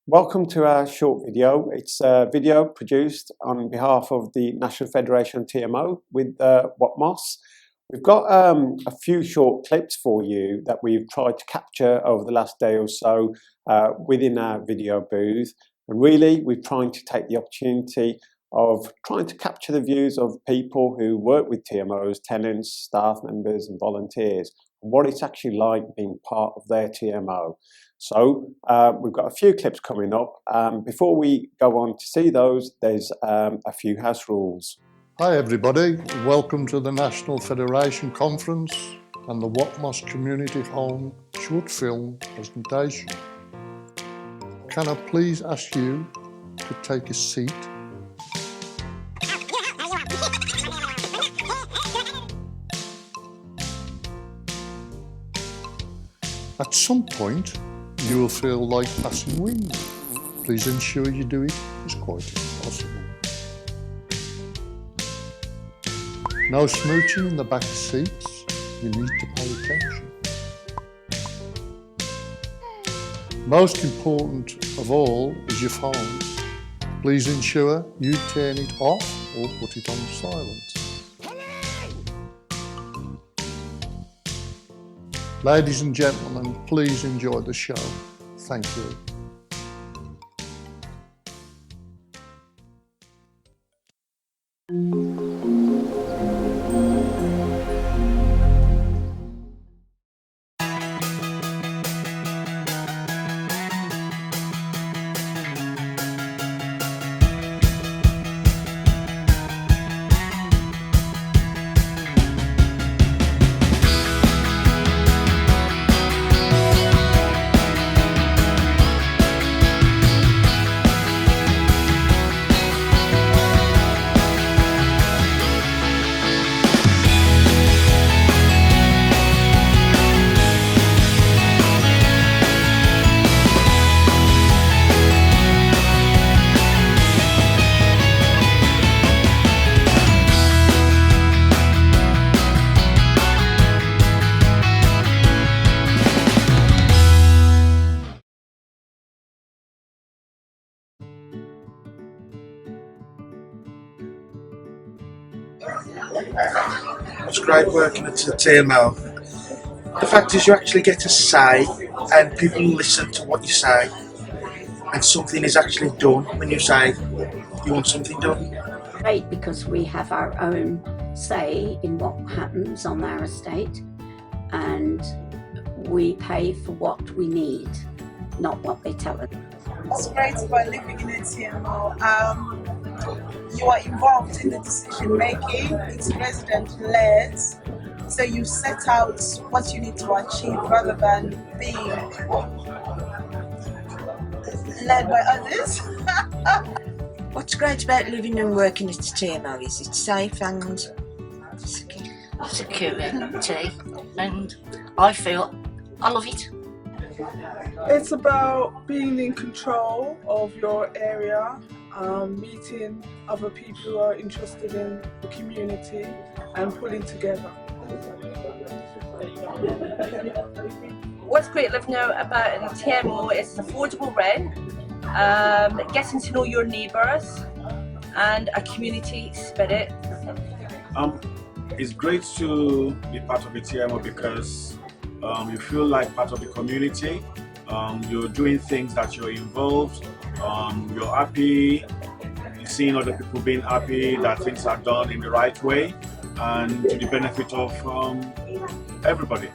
Welcome to our short video. It's a video produced on behalf of the National Federation TMO with Watmos. We've got a few short clips for you that we've tried to capture over the last day or so within our video booth. And really, we're trying to take the opportunity of trying to capture the views of people who work with TMOs, tenants, staff members and volunteers, and what it's actually like being part of their TMO. So we've got a few clips coming up. Before we go on to see those, there's a few house rules. Hi everybody, welcome to the National Federation Conference and the Watmos Community Home short film presentation. Can I please ask you to take a seat? At some point, you will feel like passing wind. Please ensure you do it as quiet as possible. No smooching in the back seats, you need to pay attention. Most important of all is your phone. Please ensure you turn it off or put it on silent. Ladies and gentlemen, please enjoy the show. Thank you. It's great working at the TMO. The fact is you actually get a say and people listen to what you say and something is actually done when you say you want something done. Great, because we have our own say in what happens on our estate and we pay for what we need, not what they tell us. What's great about living in a TMO, you are involved in the decision making, it's resident-led, so you set out what you need to achieve rather than being led by others. What's great about living and working at the TMO is it's safe and security, and I feel I love it. It's about being in control of your area, meeting other people who are interested in the community and pulling together. What's great living out about in the TMO is affordable rent, getting to know your neighbours and a community spirit. It's great to be part of the TMO because you feel like part of the community. You're doing things that you're involved, you're happy, you're seeing other people being happy that things are done in the right way and to the benefit of everybody.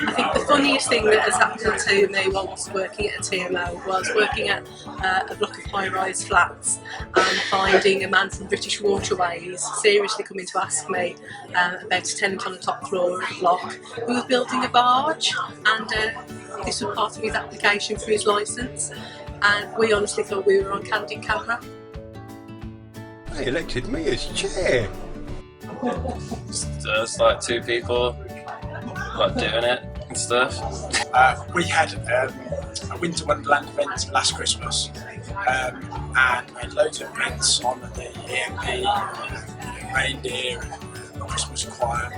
I think the funniest thing that has happened to me whilst working at a TMO was working at a block of high-rise flats and finding a man from British Waterways seriously coming to ask me about a tenant on the top floor of the block who was building a barge, and this was part of his application for his licence, and we honestly thought we were on candid camera. They elected me as chair. Just like two people like doing it and stuff. We had a Winter Wonderland event last Christmas and made loads of prints on the EMP, reindeer and Christmas choir.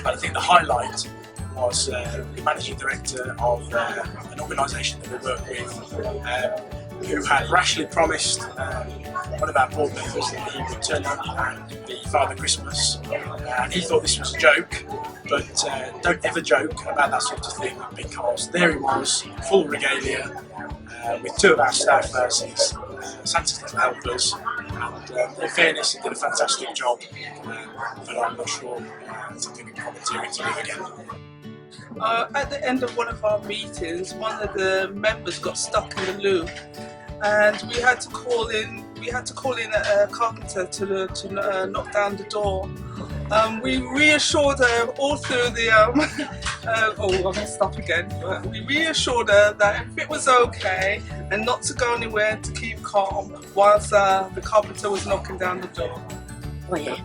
I think the highlight was the managing director of an organisation that we work with, who had rashly promised one of our board members that he would turn up and be Father Christmas, and he thought this was a joke. But don't ever joke about that sort of thing, because there he was, full regalia, with two of our staff nurses. Santa's little helpers, and in fairness, he did a fantastic job, but I'm not sure something we can volunteer to do again. At the end of one of our meetings, one of the members got stuck in the loo, and we had to call in a carpenter to knock down the door. We reassured her all through the oh, I'm gonna stop again. We reassured her that if it was okay and not to go anywhere, to keep calm whilst the carpenter was knocking down the door. Oh yeah,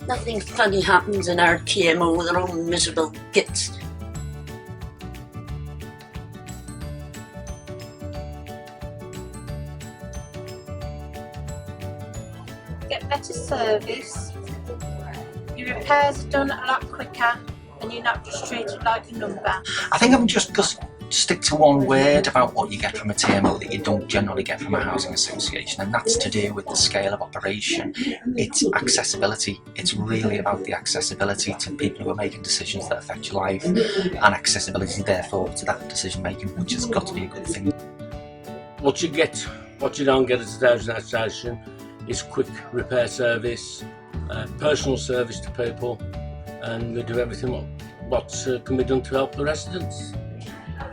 nothing funny happens in our TMO. They're all miserable gits. Get better service, your repairs are done a lot quicker, and you're not frustrated like a number. I think I'm just stick to one word about what you get from a TMO that you don't generally get from a housing association, and that's to do with the scale of operation. It's accessibility. It's really about the accessibility to people who are making decisions that affect your life, and accessibility therefore to that decision making, which has got to be a good thing. What you get, what you don't get at a housing association is quick repair service, personal service to people, and we do everything what can be done to help the residents.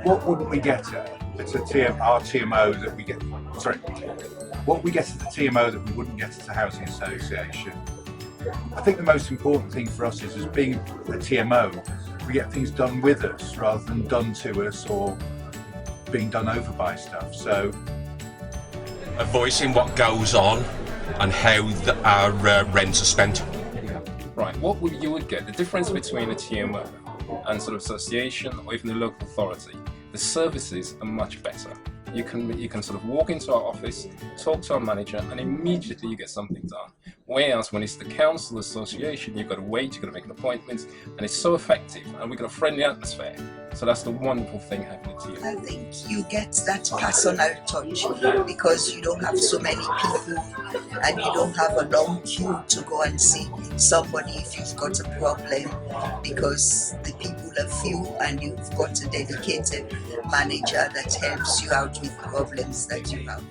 What wouldn't we get at our TMO that we get? Sorry, what we get at the TMO that we wouldn't get at a housing association? I think the most important thing for us is, as being a TMO, we get things done with us rather than done to us or being done over by stuff. So, a voice in what goes on and how our rents are spent. Right, you would get the difference between a TMO and sort of association or even the local authority. The services are much better. You can sort of walk into our office, talk to our manager, and immediately you get something done. Whereas when it's the council association, you've got to wait, you've got to make an appointment, and it's so effective, and we've got a friendly atmosphere. So that's the wonderful thing happening to you. I think you get that personal touch because you don't have so many people and you don't have a long queue to go and see somebody if you've got a problem, because the people are few and you've got a dedicated manager that helps you out with problems that you have.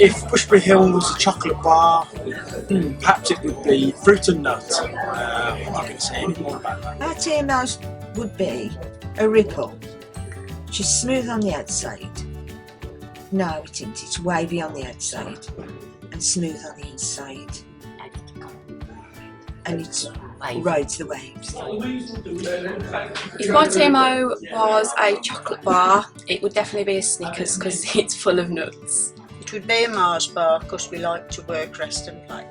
If Bushbury Hill was a chocolate bar, perhaps it would be fruit and nut. I'm not going to say any more about that. Our TMO would be a ripple, which is smooth on the outside. No, it isn't. It's wavy on the outside and smooth on the inside. And it rides the waves. If my TMO was a chocolate bar, it would definitely be a Snickers because it's full of nuts. It would be a Mars bar because we like to work, rest and play.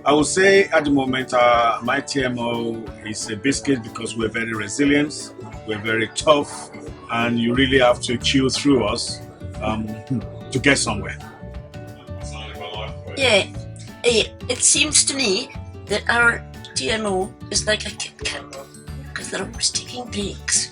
I would say at the moment my TMO is a biscuit because we're very resilient, we're very tough, and you really have to chew through us to get somewhere. Yeah, it seems to me that our TMO is like a Kit Kat because they're always taking breaks.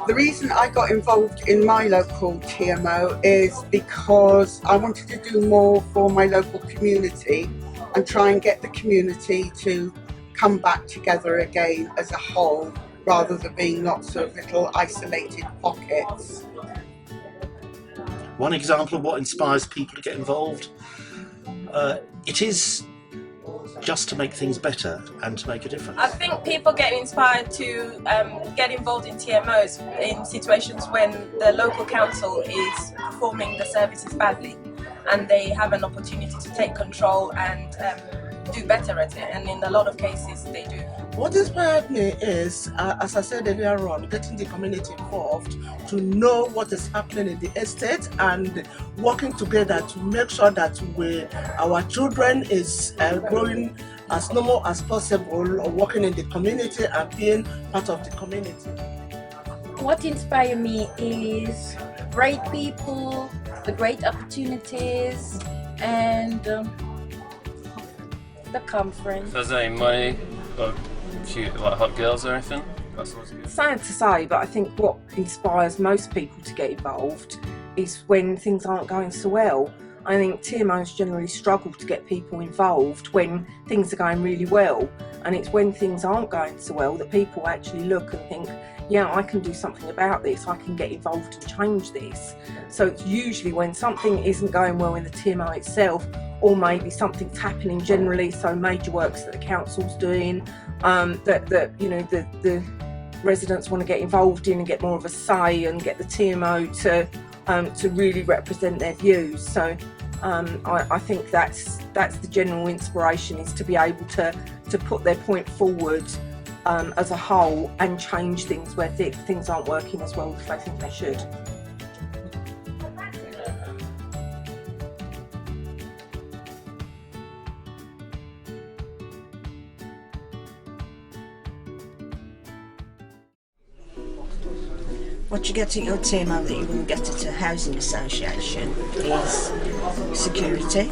The reason I got involved in my local TMO is because I wanted to do more for my local community and try and get the community to come back together again as a whole, rather than being lots of little isolated pockets. One example of what inspires people to get involved, it is just to make things better and to make a difference. I think people get inspired to get involved in TMOs in situations when the local council is performing the services badly and they have an opportunity to take control and do better at it, and in a lot of cases they do. What inspired me is, as I said earlier on, getting the community involved to know what is happening in the estate and working together to make sure that our children is growing as normal as possible, working in the community and being part of the community. What inspires me is great people, the great opportunities, and the conference. If there's any money or cute, like hot girls or anything, that's what's good. Sad to say, but I think what inspires most people to get involved is when things aren't going so well. I think TMOs generally struggle to get people involved when things are going really well, and it's when things aren't going so well that people actually look and think, yeah, I can do something about this, I can get involved and change this. So it's usually when something isn't going well in the TMO itself, or maybe something's happening generally, so major works that the council's doing, that you know, the residents want to get involved in and get more of a say and get the TMO to really represent their views. So I think that's the general inspiration, is to be able to put their point forward as a whole and change things where things aren't working as well as they think they should. What you get at your TMO that you wouldn't get at a housing association is security,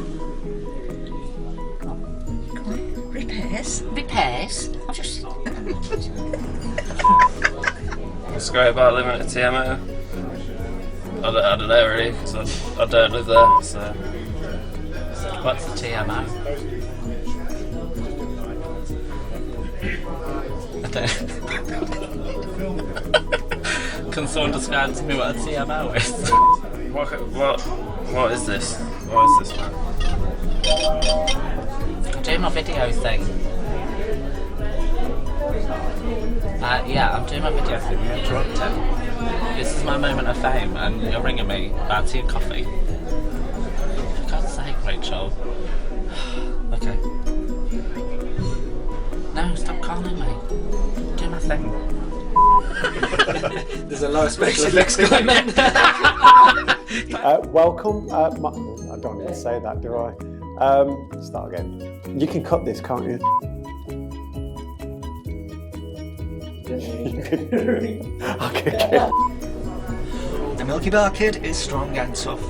repairs. Repairs? I'll just... What's great about living at a TMO? I don't know really, because I don't live there, so... What's the TMO? I don't... Can someone describe to me what a TMO is? What is this? What is this, man? I'm doing my video thing. Yeah, I'm doing my video thing. You're interrupting. This is my moment of fame, and you're ringing me about tea and coffee. For God's sake, Rachel. Okay. No, stop calling me. Do my thing. There's a lot of special effects going on. Welcome. I don't need to say that, do I? Start again. You can cut this, can't you? Okay. The Milky Bar Kid is strong and tough.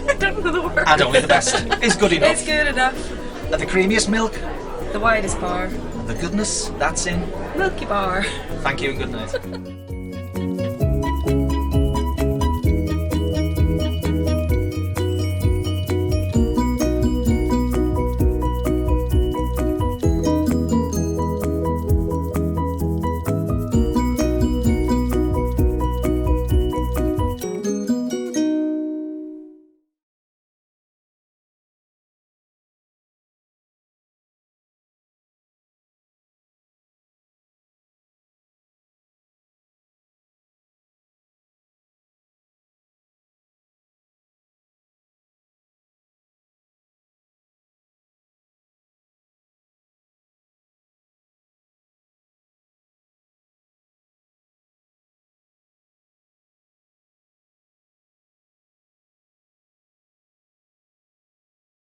I don't know the word. And only the best is good enough. It's good enough. The creamiest milk. The widest bar. The goodness that's in Milky Bar. Thank you and good night.